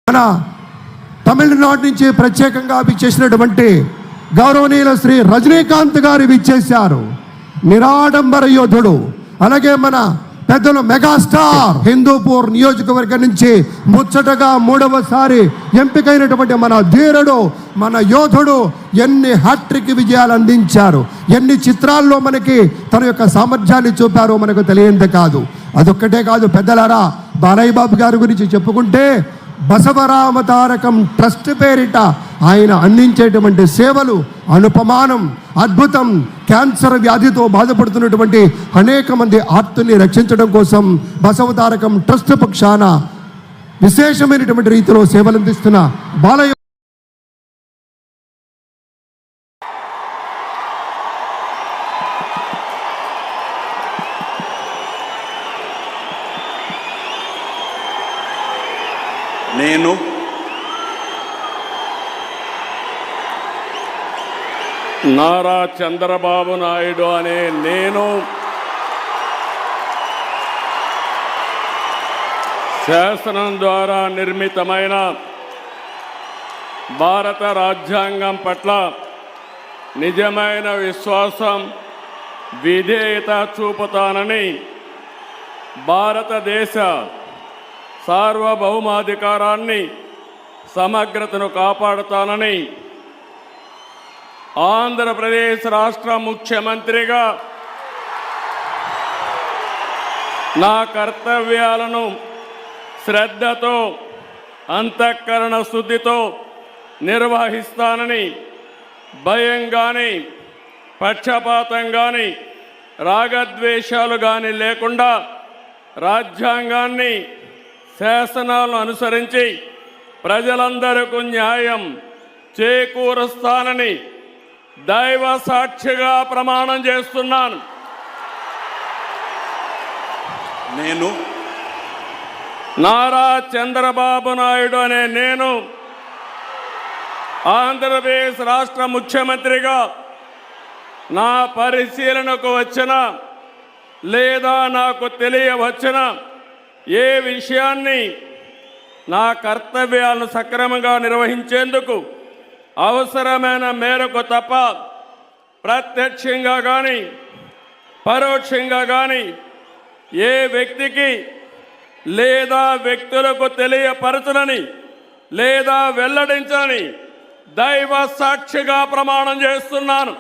మన తమిళనాడు నుంచి ప్రత్యేకంగా విచ్చేసినటువంటి గౌరవనీయుల శ్రీ రజనీకాంత్ గారు విచ్చేశారు. నిరాడంబర యోధుడు. అలాగే మన పెద్దలు మెగాస్టార్ హిందూపూర్ నియోజకవర్గం నుంచి ముచ్చటగా 3వసారి ఎంపికైనటువంటి మన ధీరుడు, మన యోధుడు ఎన్ని హ్యాట్రిక్ విజయాలు అందించారు, ఎన్ని చిత్రాల్లో మనకి తన యొక్క సామర్థ్యాన్ని చూపారో మనకు తెలియంది కాదు. అదొక్కటే కాదు పెద్దలారా, బాలయ్య బాబు గారి గురించి చెప్పుకుంటే బసవరామ తారకం ట్రస్ట్ పేరిట ఆయన అందించేటువంటి సేవలు అనుపమానం, అద్భుతం. క్యాన్సర్ వ్యాధితో బాధపడుతున్నటువంటి అనేక మంది ఆర్తుల్ని రక్షించడం కోసం బసవ తారకం ట్రస్ట్ పక్షాన విశేషమైనటువంటి రీతిలో సేవలు అందిస్తున్న బాలయ్య నేను నారా చంద్రబాబు నాయుడు అనే నేను శాసనం ద్వారా నిర్మితమైన భారత రాజ్యాంగం పట్ల నిజమైన విశ్వాసం, విధేయత చూపుతానని, భారతదేశ సార్వభౌమాధికారాన్ని, సమగ్రతను కాపాడుతానని, ఆంధ్రప్రదేశ్ రాష్ట్ర ముఖ్యమంత్రిగా నా కర్తవ్యాలను శ్రద్ధతో, అంతఃకరణ శుద్ధితో నిర్వహిస్తానని, భయం కానీ, పక్షపాతం కానీ, రాగద్వేషాలు కానీ లేకుండా రాజ్యాంగాన్ని, శాసనాలను అనుసరించి ప్రజలందరికీ న్యాయం చేకూరుస్తానని దైవ సాక్షిగా ప్రమాణం చేస్తున్నాను. నేను నారా చంద్రబాబు నాయుడు అనే నేను ఆంధ్రప్రదేశ్ రాష్ట్ర ముఖ్యమంత్రిగా నా పరిశీలనకు వచ్చిన లేదా నాకు తెలియవచ్చిన ఏ విషయాన్ని నా కర్తవ్యాలను సక్రమంగా నిర్వహించేందుకు అవసరమైన మేరకు తప్ప ప్రత్యక్షంగా కానీ పరోక్షంగా కానీ ఏ వ్యక్తికి లేదా వ్యక్తులకు తెలియపరచనని లేదా వెల్లడించని దైవ సాక్షిగా ప్రమాణం చేస్తున్నాను.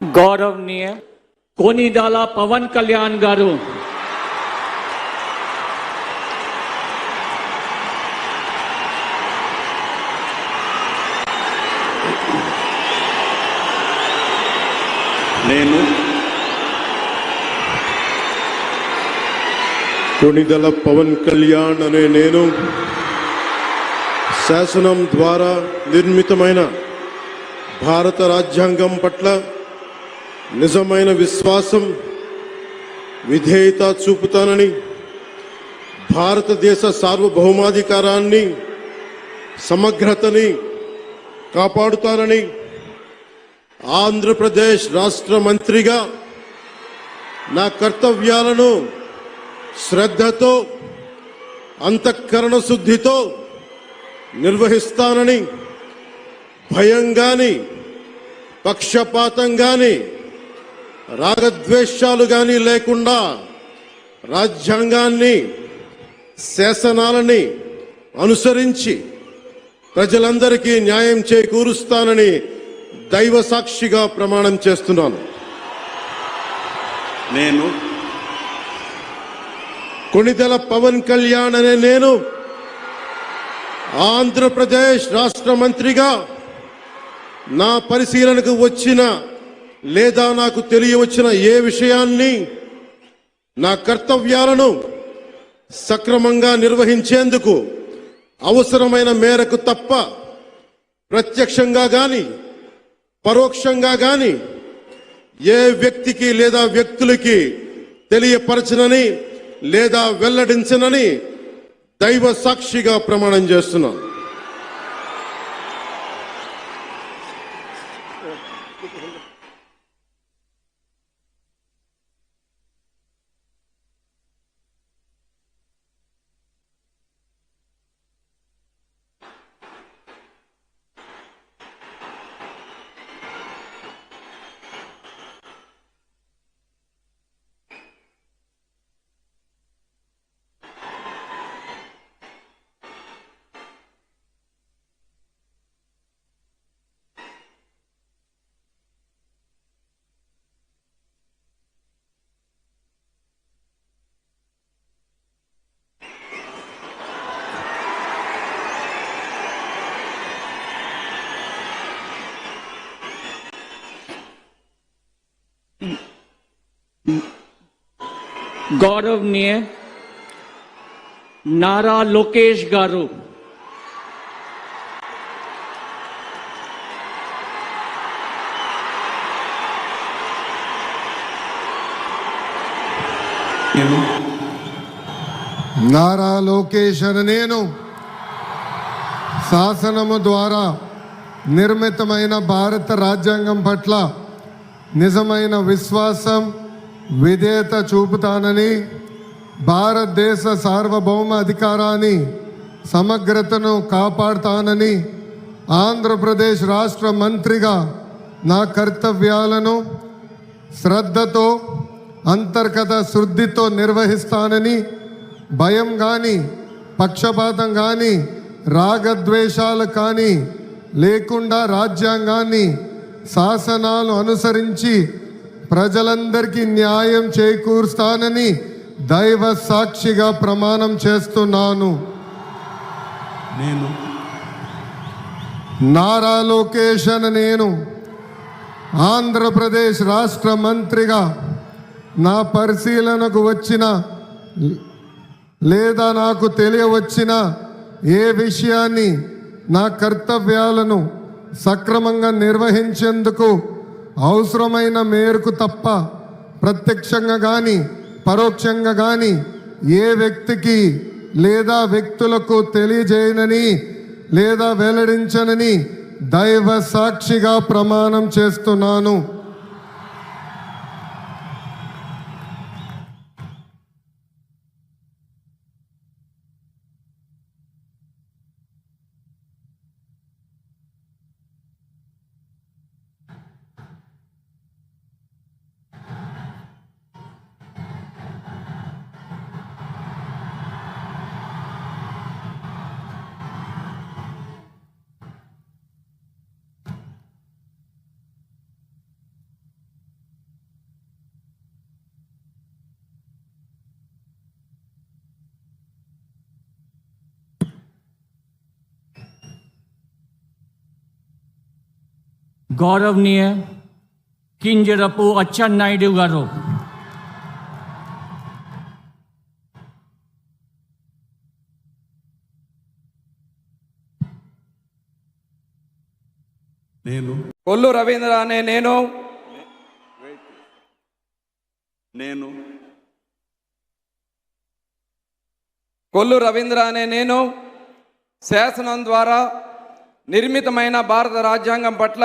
गौरवनीय कोनिदाला पवन कल्याण गारू నేను కొనిదల పవన్ కళ్యాణ్ అనే నేను శాసనం ద్వారా నిర్మితమైన భారత రాజ్యాంగం పట్ల నిజమైన విశ్వాసం, విధేయత చూపుతానని, భారతదేశ సార్వభౌమాధికారాన్ని, సమగ్రతని కాపాడుతానని, ఆంధ్రప్రదేశ్ రాష్ట్ర మంత్రిగా నా కర్తవ్యాలను శ్రద్ధతో, అంతఃకరణ శుద్ధితో నిర్వహిస్తానని, భయం గాని, పక్షపాతం గాని, రాగద్వేషాలు గాని లేకుండా రాజ్యాంగాన్ని, శాసనాలని అనుసరించి ప్రజలందరికీ న్యాయం చేకూరుస్తానని దైవ సాక్షిగా ప్రమాణం చేస్తున్నాను. నేను కొణిదెల పవన్ కళ్యాణ్ అనే నేను ఆంధ్రప్రదేశ్ రాష్ట్ర మంత్రిగా నా పరిశీలనకు వచ్చిన లేదా నాకు తెలియవచ్చిన ఏ విషయాన్ని నా కర్తవ్యాలను సక్రమంగా నిర్వహించేందుకు అవసరమైన మేరకు తప్ప ప్రత్యక్షంగా గాని పరోక్షంగా గాని ఏ వ్యక్తికి లేదా వ్యక్తులకి తెలియపరచనని లేదా వెల్లడించనని దైవ సాక్షిగా ప్రమాణం చేస్తున్నాను. गौरवनीय नारा लोकेश गारू, నేను నారా లోకేష్ అనే నేను శాసనము ద్వారా నిర్మితమైన భారత రాజ్యాంగం పట్ల నిజమైన విశ్వాసం విధేయత చూపుతానని, భారతదేశ సార్వభౌమ అధికారాన్ని సమగ్రతను కాపాడుతానని, ఆంధ్రప్రదేశ్ రాష్ట్ర మంత్రిగా నా కర్తవ్యాలను శ్రద్ధతో అంతర్గత శుద్ధితో నిర్వహిస్తానని, భయం కానీ పక్షపాతం కానీ రాగద్వేషాలు కానీ లేకుండా రాజ్యాంగాన్ని శాసనాలు అనుసరించి ప్రజలందరికీ న్యాయం చేకూరుస్తానని దైవ సాక్షిగా ప్రమాణం చేస్తున్నాను. నేను నారా లోకేష్ అనే నేను ఆంధ్రప్రదేశ్ రాష్ట్ర మంత్రిగా నా పరిశీలనకు వచ్చిన లేదా నాకు తెలియవచ్చిన ఏ విషయాన్ని నా కర్తవ్యాలను సక్రమంగా నిర్వహించేందుకు అవసరమైన మేరకు తప్ప ప్రత్యక్షంగా కానీ పరోక్షంగా కానీ ఏ వ్యక్తికి లేదా వ్యక్తులకు తెలియజేయనని లేదా వెల్లడించనని దైవ సాక్షిగా ప్రమాణం చేస్తున్నాను. गौरवनीय किंजरपु अच्చెన్నాయుడు गारू, నేను కొల్లు రవీంద్ర అనే నేను నేను కొల్లు రవీంద్ర అనే నేను శాసనం ద్వారా నిర్మితమైన భారత రాజ్యాంగం పట్ల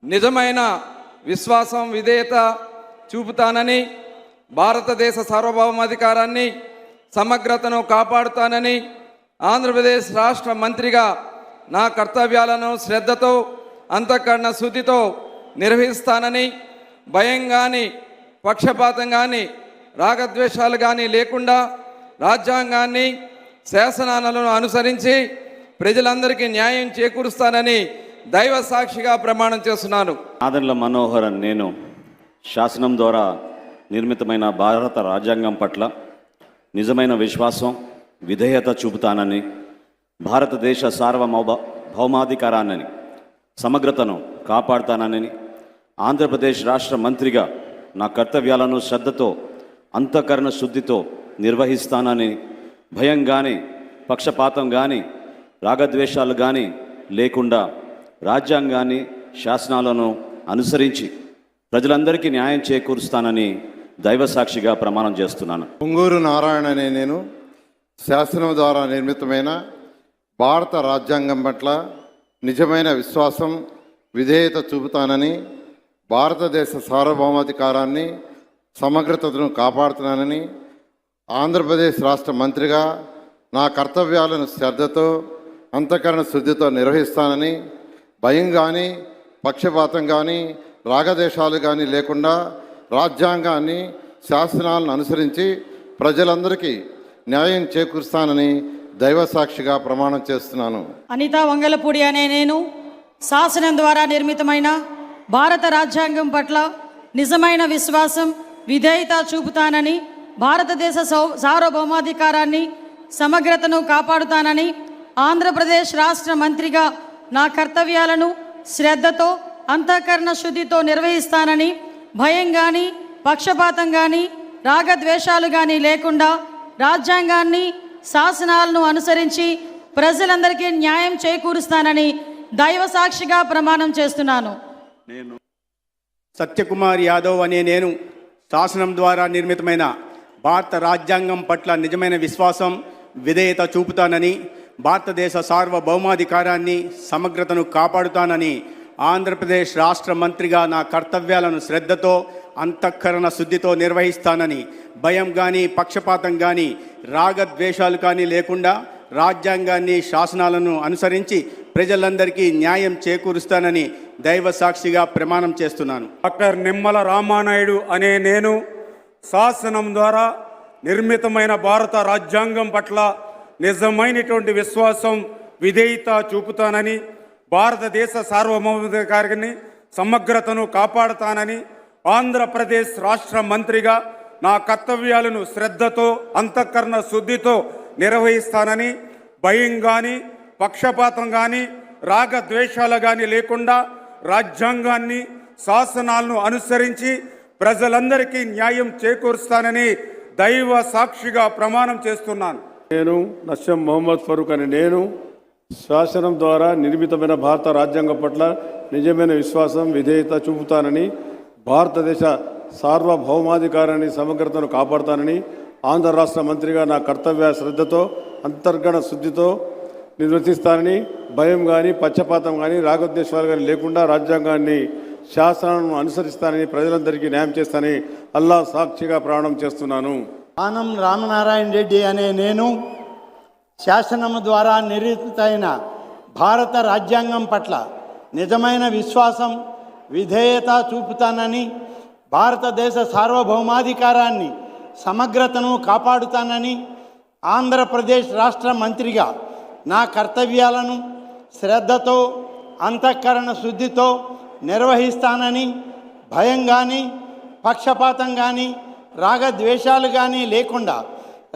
నిజమైన విశ్వాసం విధేయత చూపుతానని, భారతదేశ సార్వభౌమాధికారాన్ని సమగ్రతను కాపాడుతానని, ఆంధ్రప్రదేశ్ రాష్ట్ర మంత్రిగా నా కర్తవ్యాలను శ్రద్ధతో అంతఃకరణ శుద్ధితో నిర్వహిస్తానని, భయం కానీ పక్షపాతం కానీ రాగద్వేషాలు కానీ లేకుండా రాజ్యాంగాన్ని శాసనాలను అనుసరించి ప్రజలందరికీ న్యాయం చేకూరుస్తానని దైవ సాక్షిగా ప్రమాణం చేస్తున్నాను. నాదెండ్ల మనోహర్ అని నేను శాసనం ద్వారా నిర్మితమైన భారత రాజ్యాంగం పట్ల నిజమైన విశ్వాసం, విధేయత చూపుతానని, భారతదేశ భౌమాధికారాన్ని, సమగ్రతను కాపాడుతానని, ఆంధ్రప్రదేశ్ రాష్ట్ర మంత్రిగా నా కర్తవ్యాలను శ్రద్ధతో, అంతఃకరణ శుద్ధితో నిర్వహిస్తానని, భయం కానీ, పక్షపాతం కానీ, రాగద్వేషాలు కానీ లేకుండా రాజ్యాంగాన్ని, శాసనాలను అనుసరించి ప్రజలందరికీ న్యాయం చేకూరుస్తానని దైవ సాక్షిగా ప్రమాణం చేస్తున్నాను. పొంగూరు నారాయణ అనే నేను శాసనం ద్వారా నిర్మితమైన భారత రాజ్యాంగం పట్ల నిజమైన విశ్వాసం, విధేయత చూపుతానని, భారతదేశ సార్వభౌమాధికారాన్ని, సమగ్రతను కాపాడుతున్నానని, ఆంధ్రప్రదేశ్ రాష్ట్ర మంత్రిగా నా కర్తవ్యాలను శ్రద్ధతో, అంతఃకరణ శుద్ధితో నిర్వహిస్తానని, భయం కానీ, పక్షపాతం కానీ, రాగదేశాలు కానీ లేకుండా రాజ్యాంగాన్ని, శాసనాలను అనుసరించి ప్రజలందరికీ న్యాయం చేకూరుస్తానని దైవ సాక్షిగా ప్రమాణం చేస్తున్నాను. అనిత వంగలపూడి అనే నేను శాసనం ద్వారా నిర్మితమైన భారత రాజ్యాంగం పట్ల నిజమైన విశ్వాసం, విధేయత చూపుతానని, భారతదేశ సార్వభౌమాధికారాన్ని, సమగ్రతను కాపాడుతానని, ఆంధ్రప్రదేశ్ రాష్ట్ర మంత్రిగా నా కర్తవ్యాలను శ్రద్ధతో, అంతఃకరణ శుద్ధితో నిర్వహిస్తానని, భయం కానీ, పక్షపాతం కానీ, రాగద్వేషాలు కానీ లేకుండా రాజ్యాంగాన్ని, శాసనాలను అనుసరించి ప్రజలందరికీ న్యాయం చేకూరుస్తానని దైవ సాక్షిగా ప్రమాణం చేస్తున్నాను. నేను సత్యకుమార్ యాదవ్ అనే నేను శాసనం ద్వారా నిర్మితమైన భారత రాజ్యాంగం పట్ల నిజమైన విశ్వాసం, విధేయత చూపుతానని, భారతదేశ సార్వభౌమాధికారాన్ని, సమగ్రతను కాపాడుతానని, ఆంధ్రప్రదేశ్ రాష్ట్ర మంత్రిగా నా కర్తవ్యాలను శ్రద్ధతో, అంతఃకరణ శుద్ధితో నిర్వహిస్తానని, భయం కానీ, పక్షపాతం కానీ, రాగద్వేషాలు కానీ లేకుండా రాజ్యాంగాన్ని, శాసనాలను అనుసరించి ప్రజలందరికీ న్యాయం చేకూరుస్తానని దైవ సాక్షిగా ప్రమాణం చేస్తున్నాను. డాక్టర్ నిమ్మల రామానాయుడు అనే నేను శాసనం ద్వారా నిర్మితమైన భారత రాజ్యాంగం పట్ల నిజమైనటువంటి విశ్వాసం, విధేయత చూపుతానని, భారతదేశ సార్వభౌమాధికారాన్ని, సమగ్రతను కాపాడుతానని, ఆంధ్రప్రదేశ్ రాష్ట్ర మంత్రిగా నా కర్తవ్యాలను శ్రద్ధతో, అంతఃకరణ శుద్ధితో నిర్వహిస్తానని, భయం కానీ, పక్షపాతం కానీ, రాగద్వేషాలు కానీ లేకుండా రాజ్యాంగాన్ని, శాసనాలను అనుసరించి ప్రజలందరికీ న్యాయం చేకూరుస్తానని దైవ సాక్షిగా ప్రమాణం చేస్తున్నాను. నేను నస్యం మొహమ్మద్ ఫరూక్ అని నేను శాసనం ద్వారా నిర్మితమైన భారత రాజ్యాంగం పట్ల నిజమైన విశ్వాసం, విధేయత చూపుతానని, భారతదేశ సార్వభౌమాధికారాన్ని, సమగ్రతను కాపాడుతానని, ఆంధ్ర రాష్ట్ర మంత్రిగా నా కర్తవ్య శ్రద్ధతో, అంతర్గత శుద్ధితో నిర్వర్తిస్తానని, భయం కానీ, పక్షపాతం కానీ, రాగద్వేషాలు కానీ లేకుండా రాజ్యాంగాన్ని, శాసనాలను అనుసరిస్తానని, ప్రజలందరికీ న్యాయం చేస్తానని అల్లా సాక్షిగా ప్రమాణం చేస్తున్నాను. ఆనం రామనారాయణ రెడ్డి అనే నేను శాసనము ద్వారా నిర్మితమైన భారత రాజ్యాంగం పట్ల నిజమైన విశ్వాసం, విధేయత చూపుతానని, భారతదేశ సార్వభౌమాధికారాన్ని, సమగ్రతను కాపాడుతానని, ఆంధ్రప్రదేశ్ రాష్ట్ర మంత్రిగా నా కర్తవ్యాలను శ్రద్ధతో, అంతఃకరణ శుద్ధితో నిర్వహిస్తానని, భయం కానీ, పక్షపాతం కానీ, రాగద్వేషాలు కానీ లేకుండా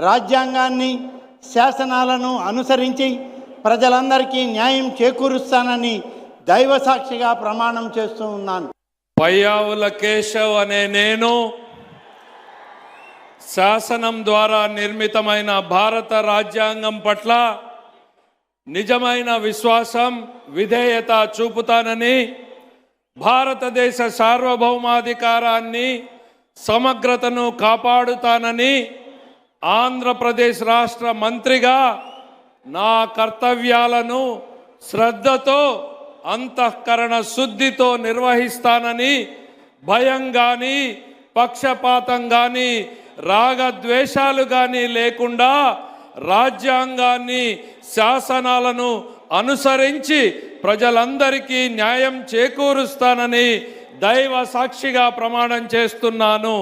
రాజ్యాంగాన్ని, శాసనాలను అనుసరించి ప్రజలందరికీ న్యాయం చేకూరుస్తానని దైవ సాక్షిగా ప్రమాణం చేస్తూ ఉన్నాను. పయ్యావుల కేశవ్ అనే నేను శాసనం ద్వారా నిర్మితమైన భారత రాజ్యాంగం పట్ల నిజమైన విశ్వాసం, విధేయత చూపుతానని, భారతదేశ సార్వభౌమాధికారాన్ని, సమగ్రతను కాపాడుతానని, ఆంధ్రప్రదేశ్ రాష్ట్ర మంత్రిగా నా కర్తవ్యాలను శ్రద్ధతో, అంతఃకరణ శుద్ధితో నిర్వహిస్తానని, భయం కానీ, పక్షపాతం కానీ, రాగద్వేషాలు కానీ లేకుండా రాజ్యాంగాన్ని, శాసనాలను అనుసరించి ప్రజలందరికీ న్యాయం చేకూరుస్తానని దైవ సాక్షిగా ప్రమాణం చేస్తున్నాను.